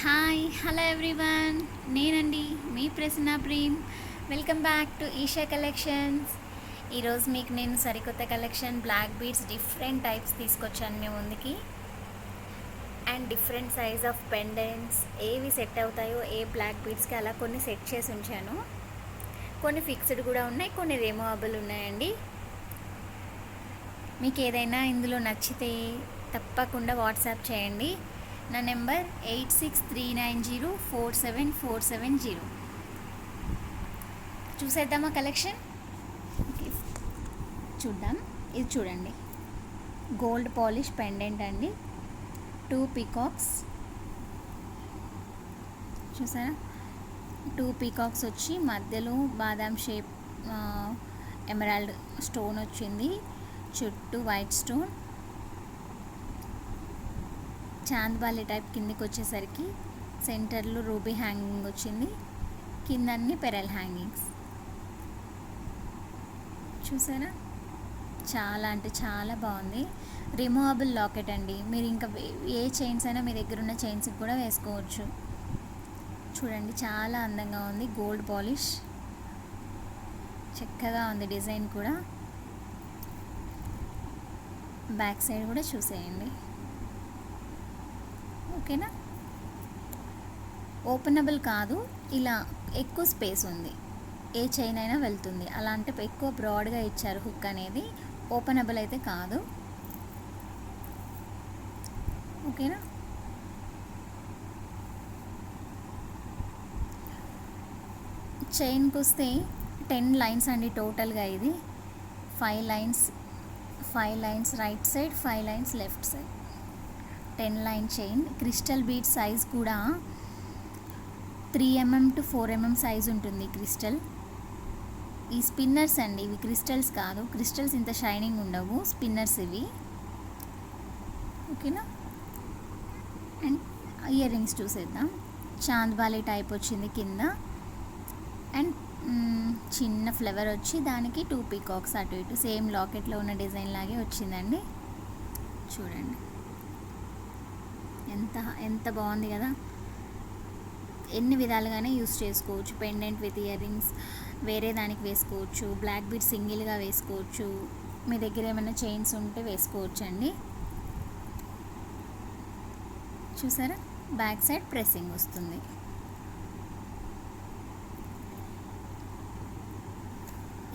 Hi hello everyone, నేనండి మీ Prasanna Prem. Welcome back to Eesha collections. ఈరోజు మీకు నేను సరికొత్త collection black beads different types తీసుకొచ్చాను మీ ముందుకి. And different size of pendants ఏవి సెట్ అవుతాయో ఏ బ్లాక్ బీడ్స్కి అలా కొన్ని సెట్ చేసి ఉంచాను. కొన్ని ఫిక్స్డ్ కూడా ఉన్నాయి, కొన్ని రిమూవబుల్ ఉన్నాయండి. మీకు ఏదైనా ఇందులో నచ్చితే తప్పకుండా వాట్సాప్ చేయండి. నా నెంబర్ 8639047470. చూసేద్దామా కలెక్షన్? చూద్దాం. ఇది చూడండి, గోల్డ్ పాలిష్ పెండెంట్ అండి. 2 పీకాక్స్ చూసారా? 2 పీకాక్స్ వచ్చి మధ్యలో బాదాం షేప్ ఎమరాల్డ్ స్టోన్ వచ్చింది, చుట్టూ వైట్ స్టోన్, చాంద్బాలి టైప్. కిందికి వచ్చేసరికి సెంటర్లో రూబీ హ్యాంగింగ్ వచ్చింది, కింద అన్ని పెరల్ హ్యాంగింగ్స్. చూసారా? చాలా అంటే చాలా బాగుంది. రిమూవబుల్ లాకెట్ అండి. మీరు ఇంకా ఏ చైన్స్ అయినా మీ దగ్గర ఉన్న చైన్స్కి కూడా వేసుకోవచ్చు. చూడండి, చాలా అందంగా ఉంది. గోల్డ్ పాలిష్ చక్కగా ఉంది, డిజైన్ కూడా. బ్యాక్ సైడ్ కూడా చూసేయండి. ఓకేనా? ఓపెనబుల్ కాదు, ఇలా ఎక్కువ స్పేస్ ఉంది, ఏ చైన్ అయినా వెళ్తుంది. అలా అంటే ఎక్కువ బ్రాడ్గా ఇచ్చారు హుక్ అనేది. ఓపెనబుల్ అయితే కాదు. ఓకేనా? చైన్కి వస్తే 10 లైన్స్ అండి టోటల్గా. ఇది 5 lines right side, 5 lines left side. 10 line chain. Crystal bead size కూడా 3 mm to 4 mm సైజ్ ఉంటుంది క్రిస్టల్. ఈ స్పిన్నర్స్ అండి, ఇవి క్రిస్టల్స్ కాదు. క్రిస్టల్స్ ఇంత షైనింగ్ ఉండవు, స్పిన్నర్స్ ఇవి. ఓకేనా? అండ్ ఇయర్ రింగ్స్ చూసేద్దాం. చాంద్బాలి టైప్ వచ్చింది కింద, అండ్ చిన్న ఫ్లవర్ వచ్చి దానికి 2 పీకాక్స్ అటు ఇటు సేమ్ లాకెట్లో ఉన్న డిజైన్ లాగే వచ్చిందండి. చూడండి ఎంత బాగుంది కదా. ఎన్ని విధాలుగానే యూస్ చేసుకోవచ్చు. పెండెంట్ విత్ ఇయర్ రింగ్స్ వేరే దానికి వేసుకోవచ్చు, బ్లాక్ బీడ్ సింగిల్గా వేసుకోవచ్చు, మీ దగ్గర ఏమైనా చైన్స్ ఉంటే వేసుకోవచ్చు అండి. చూసారా? బ్యాక్ సైడ్ ప్రెస్సింగ్ వస్తుంది.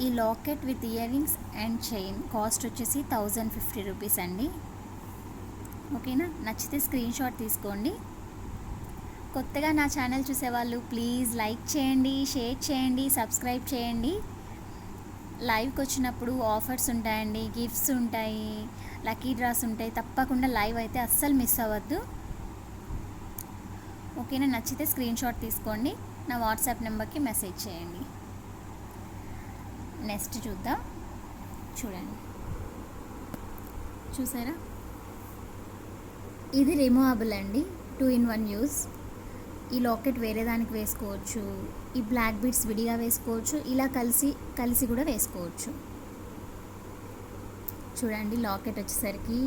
ఈ locket with earrings and chain cost వచ్చేసి 1050 రూపీస్ అండి. ఓకేనా? నచ్చితే స్క్రీన్ షాట్ తీసుకోండి. కొత్తగా నా ఛానల్ చూసేవాళ్ళు ప్లీజ్ లైక్ చేయండి, షేర్ చేయండి, సబ్స్క్రైబ్ చేయండి. లైవ్కి వచ్చినప్పుడు ఆఫర్స్ ఉంటాయండి, గిఫ్ట్స్ ఉంటాయి, లక్కీ డ్రాస్ ఉంటాయి. తప్పకుండా లైవ్ అయితే అస్సలు మిస్ అవ్వద్దు. ఓకేనా? నచ్చితే స్క్రీన్ షాట్ తీసుకోండి, నా వాట్సాప్ నెంబర్కి మెసేజ్ చేయండి. నెక్స్ట్ చూద్దాం. చూడండి, చూసారా? ఇది రిమూవబుల్ అండి, 2 in 1 యూజ్. ఈ లాకెట్ వేరే దానికి వేసుకోవచ్చు, ఈ బ్లాక్ బీడ్స్ విడిగా వేసుకోవచ్చు, ఇలా కలిసి కూడా వేసుకోవచ్చు. చూడండి, లాకెట్ వచ్చేసరికి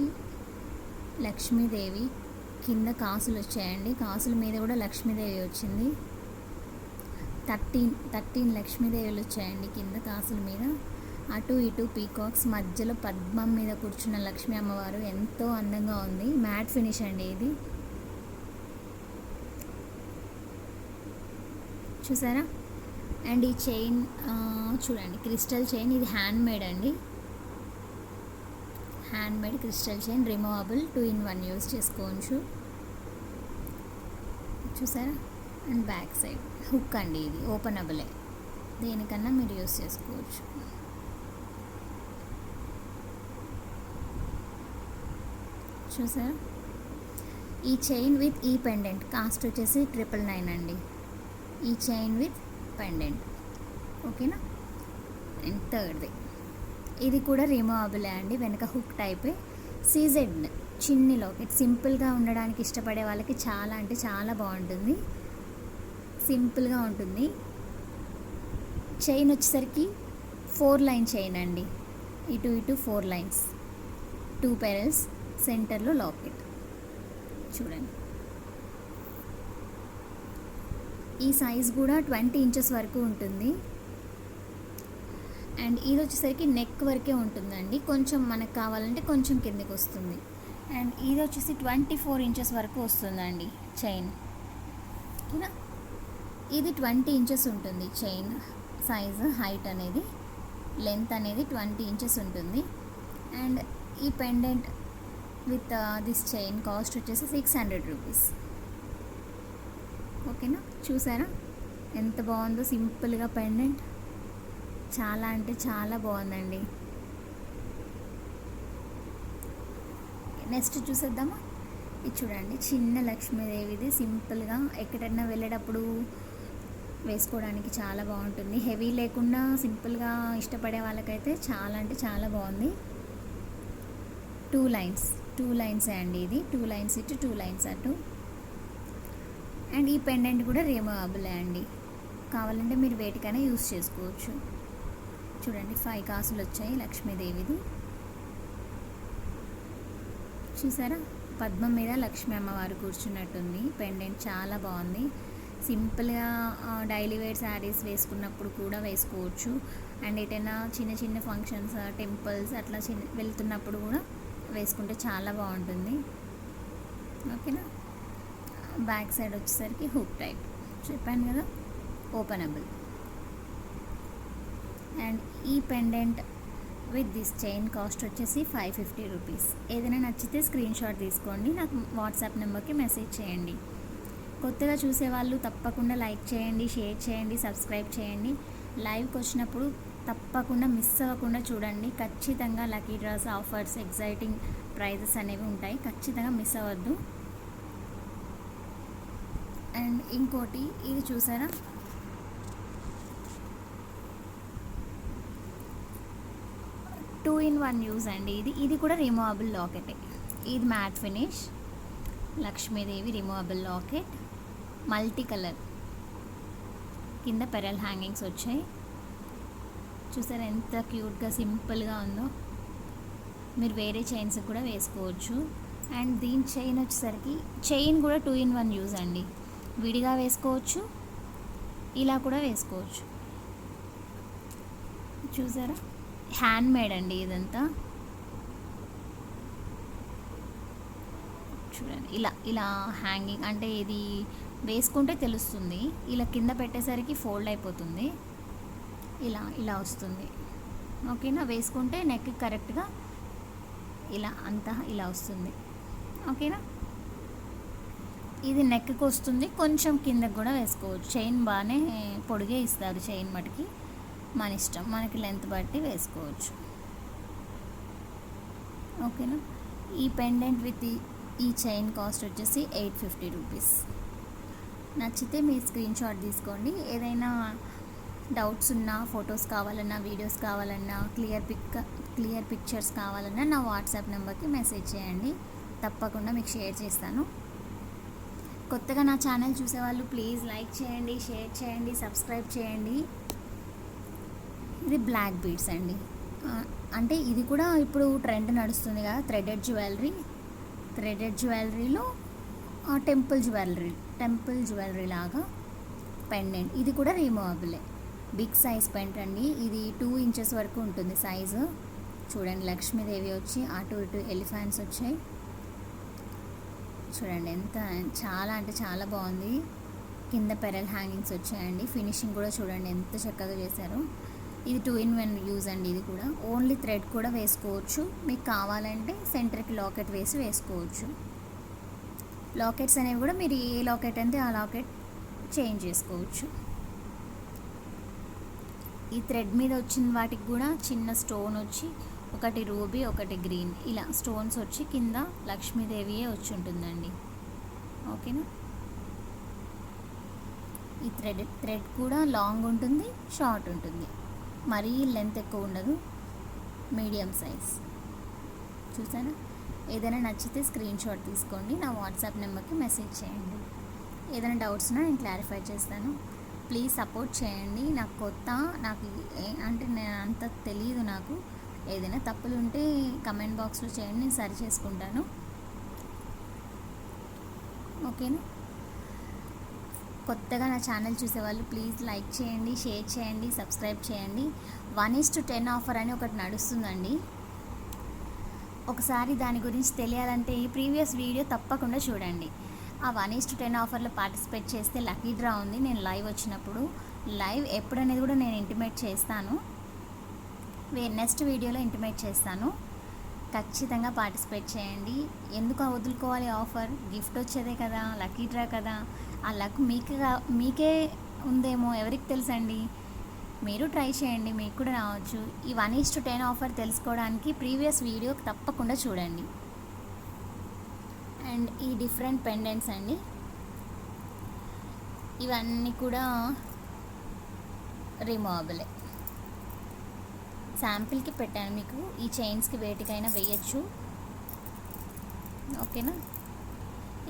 లక్ష్మీదేవి కింద కాసులు వచ్చాయండి. కాసుల మీద కూడా లక్ష్మీదేవి వచ్చింది. 13 లక్ష్మీదేవులు వచ్చాయండి కింద కాసుల మీద. అటు ఇటు పీకాక్స్, మధ్యలో పద్మం మీద కూర్చున్న లక్ష్మీ అమ్మవారు. ఎంతో అందంగా ఉంది. మ్యాట్ ఫినిష్ అండి ఇది. చూసారా? అండ్ ఈ చైన్ చూడండి, క్రిస్టల్ చైన్. ఇది హ్యాండ్ మేడ్ అండి, hand made crystal chain. Removable, 2 in 1 use చేసుకోవచ్చు. చూసారా? అండ్ బ్యాక్ సైడ్ హుక్ అండి. ఇది ఓపెనబులే, దేనికన్నా మీరు యూజ్ చేసుకోవచ్చు. చూసారా? ఈ చైన్ విత్ ఈ పెండెంట్ కాస్ట్ వచ్చేసి 999 అండి. ఈ చైన్ విత్ పెండెంట్. ఓకేనా? అండ్ థర్డ్ది ఇది కూడా రిమూవబులే అండి, వెనక హుక్ టైపే. సీజెడ్ చిన్ని లాకెట్. సింపుల్గా ఉండడానికి ఇష్టపడే వాళ్ళకి చాలా అంటే చాలా బాగుంటుంది, సింపుల్గా ఉంటుంది. చైన్ వచ్చేసరికి 4 లైన్ చైన్ అండి. ఇటు 4 లైన్స్, 2 పెరల్స్, సెంటర్లో లాకెట్. చూడండి, ఈ సైజ్ కూడా 20 ఇంచెస్ వరకు ఉంటుంది. అండ్ ఇది వచ్చేసరికి నెక్ వరకే ఉంటుందండి, కొంచెం మనకు కావాలంటే కొంచెం కిందకి వస్తుంది. అండ్ ఇది వచ్చేసి 24 ఇంచెస్ వరకు వస్తుందండి చైన్. ఓకేనా, ఇది 20 ఇంచెస్ ఉంటుంది చైన్ సైజ్, హైట్ అనేది, లెంత్ అనేది 20 ఇంచెస్ ఉంటుంది. అండ్ ఈ pendant with this chain cost వచ్చేసి 600 రూపీస్. ఓకేనా, చూసారా ఎంత బాగుందో సింపుల్గా పెండెంట్, చాలా అంటే చాలా బాగుందండి. నెక్స్ట్ చూసేద్దామా. ఇది చూడండి, చిన్న లక్ష్మీదేవిది, సింపుల్గా ఎక్కడన్నా వెళ్ళేటప్పుడు వేసుకోవడానికి చాలా బాగుంటుంది. హెవీ లేకుండా సింపుల్గా ఇష్టపడే వాళ్ళకైతే చాలా అంటే చాలా బాగుంది. 2 లైన్స్ అండి, ఇది 2 లైన్స్ ఇటు 2 లైన్స్ అటు. అండ్ ఈ పెండెంట్ కూడా రిమూవబులే అండి, కావాలంటే మీరు వేటికైనా యూస్ చేసుకోవచ్చు. చూడండి 5 కాసులు వచ్చాయి లక్ష్మీదేవిది. చూసారా, పద్మం మీద లక్ష్మీ అమ్మవారు కూర్చున్నట్టుంది. పెండెంట్ చాలా బాగుంది. సింపుల్గా డైలీ వేర్ శారీస్ వేసుకున్నప్పుడు కూడా వేసుకోవచ్చు. అండ్ ఎటైనా చిన్న చిన్న ఫంక్షన్స్, టెంపుల్స్ అట్లా వెళ్తున్నప్పుడు కూడా వేసుకుంటే చాలా బాగుంటుంది. ఓకేనా, బ్యాక్ సైడ్ వచ్చేసరికి హుక్ టైప్ చెప్పాను కదా, ఓపెనబుల్. అండ్ ఈ pendant with this chain cost వచ్చేసి 550 రూపీస్. ఏదైనా నచ్చితే స్క్రీన్ షాట్ తీసుకోండి, నాకు వాట్సాప్ నెంబర్కి మెసేజ్ చేయండి. కొత్తగా చూసేవాళ్ళు తప్పకుండా లైక్ చేయండి, షేర్ చేయండి, సబ్స్క్రైబ్ చేయండి. లైవ్కి వచ్చినప్పుడు తప్పకుండా మిస్ అవ్వకుండా చూడండి. ఖచ్చితంగా lucky draws, offers, exciting prizes అనేవి ఉంటాయి, ఖచ్చితంగా మిస్ అవ్వద్దు. అండ్ ఇంకోటి ఇది చూసారా, టూ ఇన్ వన్ యూజ్ అండి. ఇది కూడా రిమూవబుల్ లాకెటే. ఇది matte finish Lakshmidevi removable locket, multi colour, కింద పెరల్ హ్యాంగింగ్స్ వచ్చాయి. చూసారా ఎంత క్యూట్గా సింపుల్గా ఉందో. మీరు వేరే చైన్స్ కూడా వేసుకోవచ్చు. అండ్ దీని చైన్ వచ్చేసరికి, చైన్ కూడా 2 in 1 యూజ్ అండి, విడిగా వేసుకోవచ్చు, ఇలా కూడా వేసుకోవచ్చు. చూసారా, హ్యాండ్ మేడ్ అండి ఇదంతా. చూడండి ఇలా హ్యాంగింగ్, అంటే ఇది వేసుకుంటే తెలుస్తుంది, ఇలా కింద పెట్టేసరికి ఫోల్డ్ అయిపోతుంది, ఇలా వస్తుంది. ఓకేనా, వేసుకుంటే నెక్ కరెక్ట్గా ఇలా అంతా ఇలా వస్తుంది. ఓకేనా, ఇది నెక్కి వస్తుంది, కొంచెం కిందకి కూడా వేసుకోవచ్చు. చైన్ బాగానే పొడిగే ఇస్తారు చైన్ మటుకి, మన ఇష్టం, మనకి లెంత్ బట్టి వేసుకోవచ్చు. ఓకేనా, ఈ పెండెంట్ విత్ ఈ చైన్ కాస్ట్ వచ్చేసి 850 రూపీస్. నచ్చితే మీరు స్క్రీన్ షాట్ తీసుకోండి. ఏదైనా డౌట్స్ ఉన్నా, ఫొటోస్ కావాలన్నా, వీడియోస్ కావాలన్నా, క్లియర్ పిక్చర్స్ కావాలన్నా నా వాట్సాప్ నెంబర్కి మెసేజ్ చేయండి, తప్పకుండా మీకు షేర్ చేస్తాను. కొత్తగా నా ఛానల్ చూసేవాళ్ళు ప్లీజ్ లైక్ చేయండి, షేర్ చేయండి, సబ్స్క్రైబ్ చేయండి. ఇది బ్లాక్ బీడ్స్ అండి, అంటే ఇది కూడా ఇప్పుడు ట్రెండ్ నడుస్తుంది కదా, థ్రెడెడ్ జ్యువెలరీలో టెంపుల్ జ్యువెలరీ లాగా పెండెంట్. ఇది కూడా రిమూవబులే, బిగ్ సైజ్ పెండెంట్ అండి. ఇది 2 ఇంచెస్ వరకు ఉంటుంది సైజు. చూడండి, లక్ష్మీదేవి వచ్చి అటు ఇటు ఎలిఫెంట్స్ వచ్చాయి. చూడండి ఎంత చాలా అంటే చాలా బాగుంది. కింద పెరల్ హ్యాంగింగ్స్ వచ్చాయండి. ఫినిషింగ్ కూడా చూడండి ఎంత చక్కగా చేశారు. ఇది 2 in 1 యూజ్ అండి. ఇది కూడా ఓన్లీ థ్రెడ్ కూడా వేసుకోవచ్చు, మీకు కావాలంటే సెంటర్కి లాకెట్ వేసుకోవచ్చు. లాకెట్స్ అనేవి కూడా మీరు ఏ లాకెట్ అంటే ఆ లాకెట్ చేంజ్ చేసుకోవచ్చు. ఈ థ్రెడ్ మీద వచ్చిన వాటికి కూడా చిన్న స్టోన్ వచ్చి, ఒకటి రూబీ ఒకటి గ్రీన్, ఇలా స్టోన్స్ వచ్చి కింద లక్ష్మీదేవియే వచ్చి ఉంటుందండి. ఓకేనా, ఈ థ్రెడ్ కూడా లాంగ్ ఉంటుంది, షార్ట్ ఉంటుంది, మరీ లెంత్ ఎక్కువ ఉండదు, మీడియం సైజ్. చూసారా, ఏదైనా నచ్చితే స్క్రీన్ షాట్ తీసుకోండి, నా వాట్సాప్ నెంబర్కి మెసేజ్ చేయండి. ఏదైనా డౌట్స్ ఉన్నా నేను క్లారిఫై చేస్తాను. ప్లీజ్ సపోర్ట్ చేయండి. నాకు కొత్త, అంటే నేను అంత తెలియదు నాకు. ఏదైనా తప్పులు ఉంటే కమెంట్ బాక్స్లో చేయండి, నేను సరి చేసుకుంటాను. ఓకేనా, కొత్తగా నా ఛానల్ చూసేవాళ్ళు ప్లీజ్ లైక్ చేయండి, షేర్ చేయండి, సబ్స్క్రైబ్ చేయండి. 1:10 ఆఫర్ అని ఒకటి నడుస్తుందండి. ఒకసారి దాని గురించి తెలియాలంటే ఈ ప్రీవియస్ వీడియో తప్పకుండా చూడండి. ఆ 1:10 ఆఫర్లో పార్టిసిపేట్ చేస్తే లక్కీ డ్రా ఉంది. నేను లైవ్ వచ్చినప్పుడు, లైవ్ ఎప్పుడనేది కూడా నేను ఇంటిమేట్ చేస్తాను. నెక్స్ట్ వీడియోలో ఇంటిమేట్ చేస్తాను. ఖచ్చితంగా పార్టిసిపేట్ చేయండి. ఎందుకు వదులుకోవాలి ఆఫర్? గిఫ్ట్ వచ్చేదే కదా, లక్కీ డ్రా కదా. ఆ లక్ మీకే ఉందేమో, ఎవరికి తెలుసండి. మీరు ట్రై చేయండి, మీకు కూడా రావచ్చు. ఈ 1:10 ఆఫర్ తెలుసుకోవడానికి ప్రీవియస్ వీడియో తప్పకుండా చూడండి. అండ్ ఈ డిఫరెంట్ పెండెంట్స్ అండి, ఇవన్నీ కూడా రిమూవబులే. శాంపిల్కి పెట్టాను మీకు. ఈ చైన్స్కి వేటికైనా వేయచ్చు, ఓకేనా.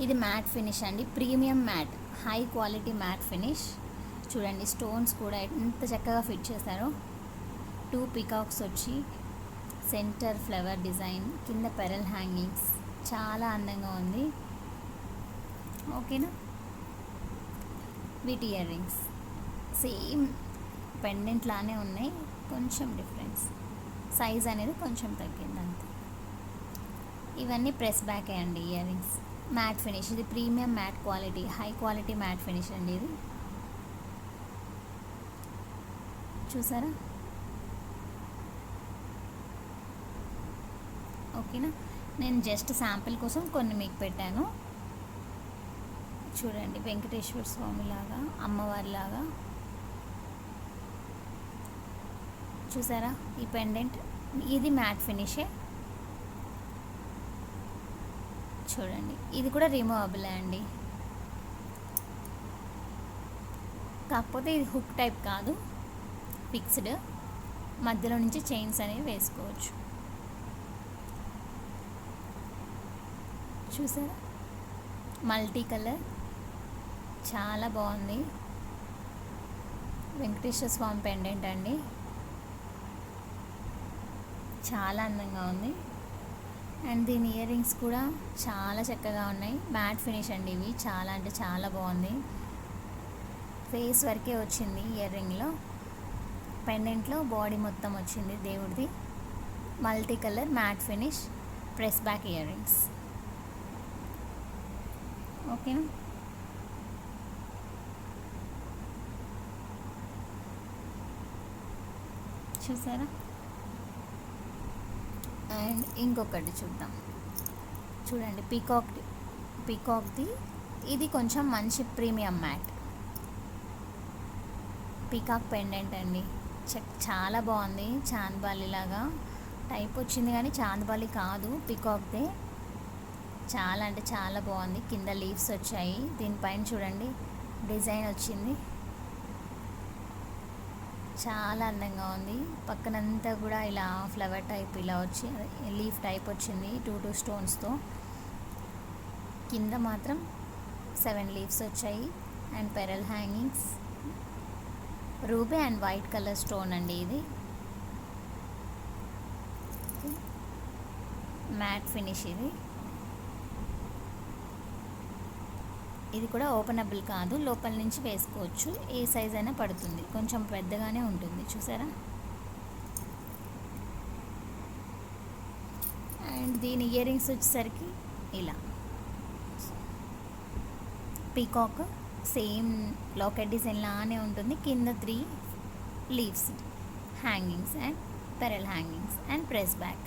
ఇది మ్యాట్ ఫినిష్ అండి, premium matte, high quality matte finish. చూడండి స్టోన్స్ కూడా ఎంత చక్కగా ఫిట్ చేశారో. 2 పీకాక్స్ వచ్చి సెంటర్ ఫ్లవర్ డిజైన్, కింద పెరల్ హ్యాంగింగ్స్, చాలా అందంగా ఉంది, ఓకేనా. వీటి ఇయర్ రింగ్స్ సేమ్ పెండెంట్ లానే ఉన్నాయి, కొంచెం డిఫరెన్స్, సైజ్ అనేది కొంచెం తగ్గింది అంతే. ఇవన్నీ ప్రెస్ బ్యాక్ అండి ఇయర్ రింగ్స్. మ్యాట్ ఫినిష్, ఇది premium matte quality, high quality matte finish అండి ఇది. చూసారా, ఓకేనా. నేను జస్ట్ శాంపిల్ కోసం కొన్ని మీకు పెట్టాను. చూడండి వెంకటేశ్వర స్వామి లాగా, అమ్మవారిలాగా. చూసారా ఈ పెండెంట్, ఇది మ్యాట్ ఫినిషే. చూడండి ఇది కూడా రిమూవబుల్ అండి, కాకపోతే ఇది హుక్ టైప్ కాదు, ఫిక్స్డ్. మధ్యలో నుంచి చైన్స్ అనేవి వేసుకోవచ్చు. చూసారా మల్టీ కలర్, చాలా బాగుంది. వెంకటేశ్వర స్వామి పెండెంట్ అండి, చాలా అందంగా ఉంది. అండ్ దీని ఇయర్ రింగ్స్ కూడా చాలా చక్కగా ఉన్నాయి. మ్యాట్ ఫినిష్ అండి ఇవి, చాలా అంటే చాలా బాగుంది. ఫేస్ వరకే వచ్చింది ఇయర్ రింగ్లో, పెండెంట్లో బాడీ మొత్తం వచ్చింది దేవుడిది. Multi colour matte finish press back earrings, ఓకేనా. చూసారా. అండ్ ఇంకొకటి చూద్దాం. చూడండి పీకాక్ది ఇది కొంచెం మంచి ప్రీమియం మ్యాట్ పీకాక్ పెండెంట్ అండి. చాలా బాగుంది, చాంద్బాలి లాగా టైప్ వచ్చింది కానీ చాంద్బాలి కాదు, పీకాక్దే. చాలా అంటే చాలా బాగుంది. కింద లీవ్స్ వచ్చాయి, దీనిపైన చూడండి డిజైన్ వచ్చింది, చాలా అందంగా ఉంది. పక్కనంతా కూడా ఇలా ఫ్లవర్ టైప్ ఇలా వచ్చి లీఫ్ టైప్ వచ్చింది 2 స్టోన్స్తో. కింద మాత్రం 7 లీవ్స్ వచ్చాయి. And pearl hangings, ruby and white colour stone అండి ఇది. మ్యాట్ ఫినిష్ ఇది కూడా ఓపెనబుల్ కాదు, లోపల నుంచి వేసుకోవచ్చు, ఏ సైజ్ అయినా పడుతుంది, కొంచెం పెద్దగానే ఉంటుంది. చూసారా. అండ్ దీని ఇయర్ రింగ్స్ వచ్చేసరికి ఇలా పీకాక్ సేమ్ లాకెట్ డిజైన్ లానే ఉంటుంది. కింద 3 leaves hangings and pearl hangings and press back.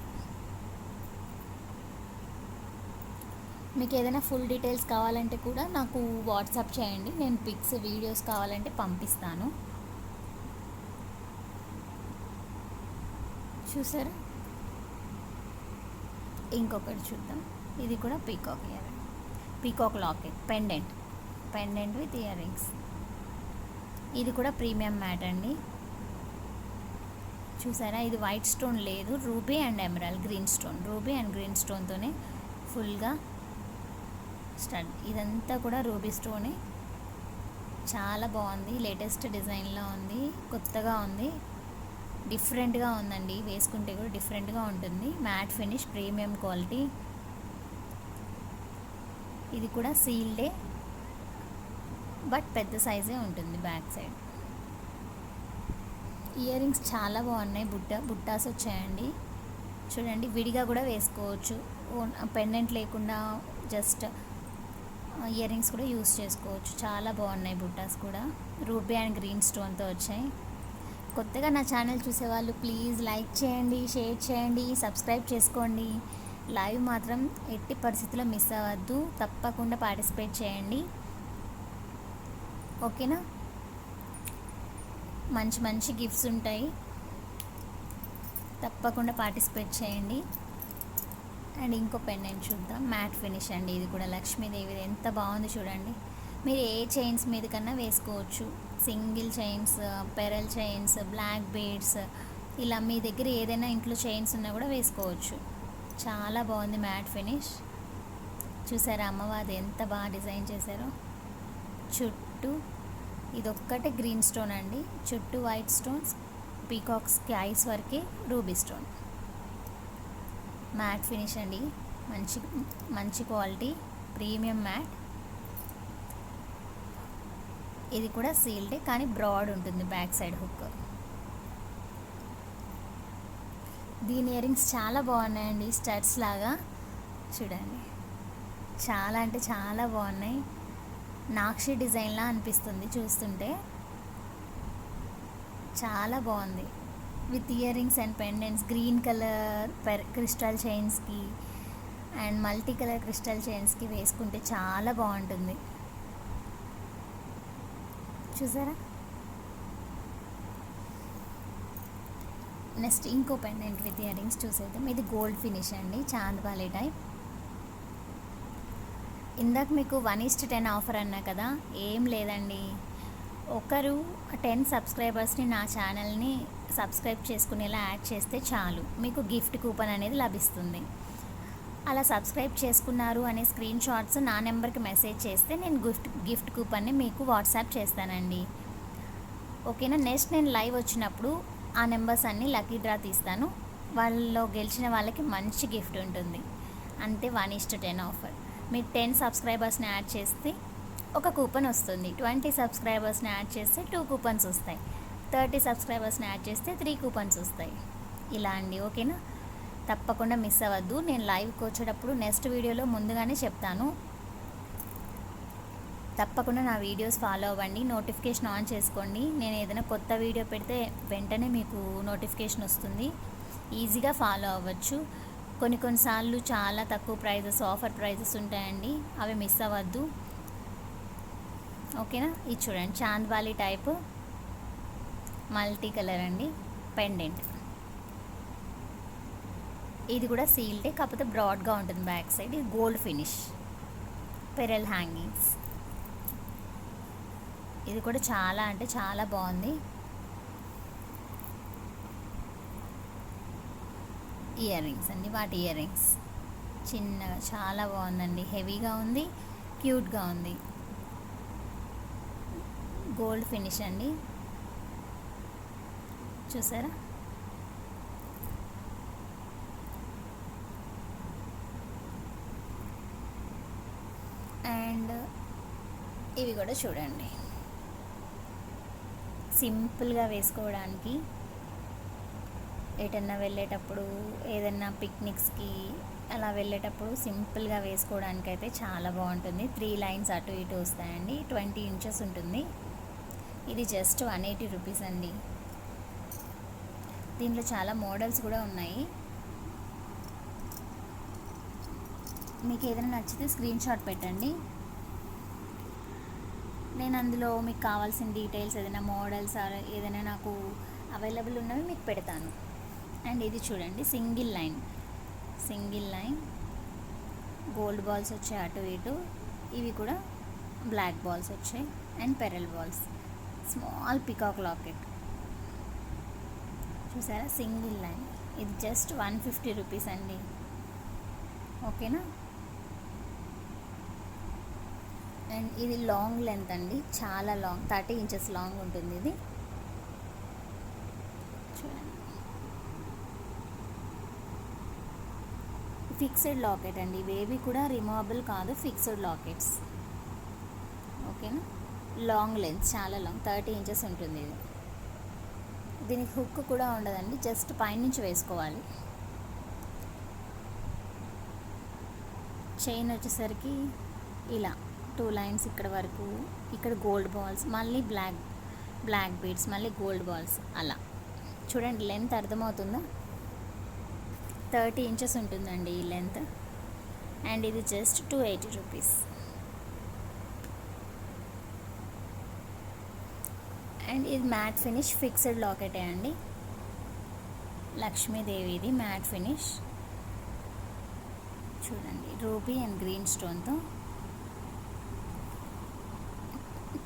మీకు ఏదైనా ఫుల్ డీటెయిల్స్ కావాలంటే కూడా నాకు వాట్సాప్ చేయండి, నేను పిక్స్ వీడియోస్ కావాలంటే పంపిస్తాను. చూసారా. ఇంకొకటి చూద్దాం. ఇది కూడా peacock locket pendant with earrings. ఇది కూడా ప్రీమియం మ్యాట్ అండి. చూసారా, ఇది వైట్ స్టోన్ లేదు, ruby and emerald green stone, ruby and green స్టోన్తోనే ఫుల్గా స్టడ్. ఇదంతా కూడా రూబీ స్టోనే, చాలా బాగుంది, లేటెస్ట్ డిజైన్లో ఉంది, కొత్తగా ఉంది, డిఫరెంట్గా ఉందండి. వేసుకుంటే కూడా డిఫరెంట్గా ఉంటుంది. Matte finish premium quality. ఇది కూడా సీల్డే, బట్ పెద్ద సైజే ఉంటుంది బ్యాక్ సైడ్. ఇయర్ రింగ్స్ చాలా బాగున్నాయి. బుట్టాస్ వచ్చాయండి. చూడండి, విడిగా కూడా వేసుకోవచ్చు. పెండెంట్ లేకుండా జస్ట్ ఇయర్ రింగ్స్ కూడా యూస్ చేసుకోవచ్చు. చాలా బాగున్నాయి బుట్టాస్ కూడా. రూబీ అండ్ గ్రీన్ స్టోన్తో వచ్చాయి. కొత్తగా నా ఛానల్ చూసేవాళ్ళు ప్లీజ్ లైక్ చేయండి, షేర్ చేయండి, సబ్స్క్రైబ్ చేసుకోండి. లైవ్ మాత్రం ఎట్టి పరిస్థితుల్లో మిస్ అవ్వద్దు. తప్పకుండా పార్టిసిపేట్ చేయండి. ఓకేనా? మంచి మంచి గిఫ్ట్స్ ఉంటాయి. తప్పకుండా పార్టిసిపేట్ చేయండి. అండ్ ఇంకో పెండెంట్ చూద్దాం. మ్యాట్ ఫినిష్ అండి. ఇది కూడా లక్ష్మీదేవిది. ఎంత బాగుంది చూడండి. మీరు ఏ చైన్స్ మీద కన్నా వేసుకోవచ్చు. Single chains, pearl chains, black beads, ఇలా మీ దగ్గర ఏదైనా ఇంట్లో చైన్స్ ఉన్నా కూడా వేసుకోవచ్చు. చాలా బాగుంది మ్యాట్ ఫినిష్. చూసారా అమ్మవారి ఎంత బాగా డిజైన్ చేశారో. చుట్టూ ఇదొక్కటే గ్రీన్ స్టోన్ అండి. చుట్టూ వైట్ స్టోన్స్, పీకాక్స్కి ఐస్ వరకే రూబీ స్టోన్. మ్యాట్ ఫినిష్ అండి. మంచి మంచి క్వాలిటీ ప్రీమియం మ్యాట్. ఇది కూడా సీల్డే కానీ బ్రాడ్ ఉంటుంది బ్యాక్ సైడ్ హుక్. దీని ఇయర్ రింగ్స్ చాలా బాగున్నాయండి. స్టడ్స్ లాగా చూడండి. చాలా అంటే చాలా బాగున్నాయి. నాక్షి డిజైన్లా అనిపిస్తుంది చూస్తుంటే. చాలా బాగుంది. With earrings and pendants, green colour crystal చైన్స్కి అండ్ మల్టీ కలర్ క్రిస్టల్ చైన్స్కి వేసుకుంటే చాలా బాగుంటుంది. చూసారా? నెక్స్ట్ ఇంకో పెండెంట్ విత్ ఇయర్ రింగ్స్ చూసేద్దాం. ఇది గోల్డ్ ఫినిష్ అండి, చాంద్బాలి టైప్. ఇందాక మీకు 1:10 ఆఫర్ అన్నా కదా, ఏం లేదండి. ఒకరు 10 సబ్స్క్రైబర్స్ని నా ఛానల్ని సబ్స్క్రైబ్ చేసుకునేలా యాడ్ చేస్తే చాలు, మీకు గిఫ్ట్ కూపన్ అనేది లభిస్తుంది. అలా సబ్స్క్రైబ్ చేసుకున్నారు అనే స్క్రీన్ షాట్స్ నా నెంబర్కి మెసేజ్ చేస్తే నేను గిఫ్ట్ కూపన్ని మీకు వాట్సాప్ చేస్తానండి. ఓకేనా? నెక్స్ట్ నేను లైవ్ వచ్చినప్పుడు ఆ నెంబర్స్ అన్నీ లక్కీ డ్రా తీస్తాను. వాళ్ళలో గెలిచిన వాళ్ళకి మంచి గిఫ్ట్ ఉంటుంది. అంతే, 1:10 ఆఫర్. మీరు 10 సబ్స్క్రైబర్స్ని యాడ్ చేస్తే ఒక కూపన్ వస్తుంది. 20 సబ్స్క్రైబర్స్ని యాడ్ చేస్తే 2 కూపన్స్ వస్తాయి. 30 సబ్స్క్రైబర్స్ని యాడ్ చేస్తే 3 కూపన్స్ వస్తాయి. ఇలా అండి. ఓకేనా? తప్పకుండా మిస్ అవ్వద్దు. నేను లైవ్కి వచ్చేటప్పుడు నెక్స్ట్ వీడియోలో ముందుగానే చెప్తాను. తప్పకుండా నా వీడియోస్ ఫాలో అవ్వండి. నోటిఫికేషన్ ఆన్ చేసుకోండి. నేను ఏదైనా కొత్త వీడియో పెడితే వెంటనే మీకు నోటిఫికేషన్ వస్తుంది. ఈజీగా ఫాలో అవ్వచ్చు. కొన్నిసార్లు చాలా తక్కువ ప్రైజెస్, ఆఫర్ ప్రైజెస్ ఉంటాయండి. అవి మిస్ అవ్వద్దు. ఓకేనా? ఇది చూడండి, చాంద్బాలి టైపు మల్టీ కలర్ అండి పెండెంట్. ఇది కూడా సీల్డే, కాకపోతే బ్రాడ్గా ఉంటుంది బ్యాక్ సైడ్. ఇది గోల్డ్ ఫినిష్, పెరల్ హ్యాంగింగ్స్. ఇది కూడా చాలా అంటే చాలా బాగుంది. ఇయర్ రింగ్స్ అండి, వాటి ఇయర్ రింగ్స్ చిన్నగా చాలా బాగుందండి. హెవీగా ఉంది, క్యూట్గా ఉంది. గోల్డ్ ఫినిష్ అండి. చూసారా? అండ్ ఇవి కూడా చూడండి, సింపుల్గా వేసుకోవడానికి. ఎటన్నా వెళ్ళేటప్పుడు, ఏదన్నా పిక్నిక్స్కి అలా వెళ్ళేటప్పుడు సింపుల్గా వేసుకోవడానికి అయితే చాలా బాగుంటుంది. 3 లైన్స్ అటు ఇటు వస్తాయండి. 20 ఇంచెస్ ఉంటుంది. ఇది జస్ట్ 180 రూపీస్ అండి. దీంట్లో చాలా మోడల్స్ కూడా ఉన్నాయి. మీకు ఏదైనా నచ్చితే స్క్రీన్ షాట్ పెట్టండి. నేను అందులో మీకు కావాల్సిన డీటెయిల్స్, ఏదైనా మోడల్స్ ఏదైనా నాకు అవైలబుల్ ఉన్నవి మీకు పెడతాను. అండ్ ఇది చూడండి, సింగిల్ లైన్ గోల్డ్ బాల్స్ వచ్చాయి అటు ఇటు. ఇవి కూడా బ్లాక్ బాల్స్ వచ్చాయి and pearl balls. Small peacock locket చూసారా? Single line. ఇది జస్ట్ 150 రూపీస్ అండి. ఓకేనా? అండ్ ఇది లాంగ్ లెంత్ అండి, చాలా లాంగ్, 30 ఇంచెస్ లాంగ్ ఉంటుంది ఇది. చూడండి, ఫిక్స్డ్ లాకెట్ అండి. ఇవేవి కూడా రిమూవబుల్ కాదు, ఫిక్స్డ్ లాకెట్స్. ఓకేనా? లాంగ్ లెంత్, చాలా లాంగ్, 30 ఇంచెస్ ఉంటుంది ఇది. దీనికి హుక్ కూడా ఉండదండి, జస్ట్ పైనుంచి వేసుకోవాలి. చైన్ వచ్చేసరికి ఇలా 2 లైన్స్ ఇక్కడ వరకు, ఇక్కడ గోల్డ్ బాల్స్, మళ్ళీ బ్లాక్ బీడ్స్, మళ్ళీ గోల్డ్ బాల్స్, అలా చూడండి. లెంత్ అర్థమవుతుందా? 30 ఇంచెస్ ఉంటుందండి ఈ లెంత్. అండ్ ఇది జస్ట్ 280 రూపీస్. అండ్ ఇది మ్యాట్ ఫినిష్ ఫిక్స్డ్ లాకెటే అండి, లక్ష్మీదేవిది మ్యాట్ ఫినిష్. చూడండి, రూబీ అండ్ గ్రీన్ స్టోన్తో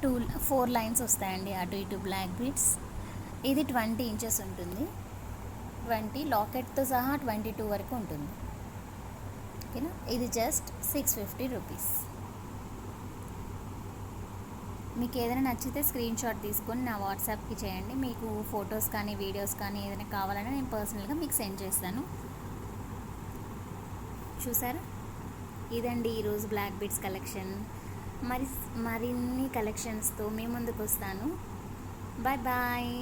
4 లైన్స్ వస్తాయండి అటు ఇటు బ్లాక్ బీడ్స్. ఇది 20 ఇంచెస్ ఉంటుంది, 20 లాకెట్తో సహా 22 వరకు ఉంటుంది. ఓకేనా, ఇది జస్ట్ 650 రూపీస్. మీకు ఏదైనా నచ్చితే స్క్రీన్ షాట్ తీసుకొని నా వాట్సాప్కి చేయండి. మీకు ఫొటోస్ కానీ వీడియోస్ కానీ ఏదైనా కావాలంటే నేను పర్సనల్గా మీకు సెండ్ చేస్తాను. చూసారా, ఇదండి ఈరోజు బ్లాక్ బీడ్స్ కలెక్షన్. మరిన్ని కలెక్షన్స్తో మీ ముందుకు వస్తాను. Bye bye.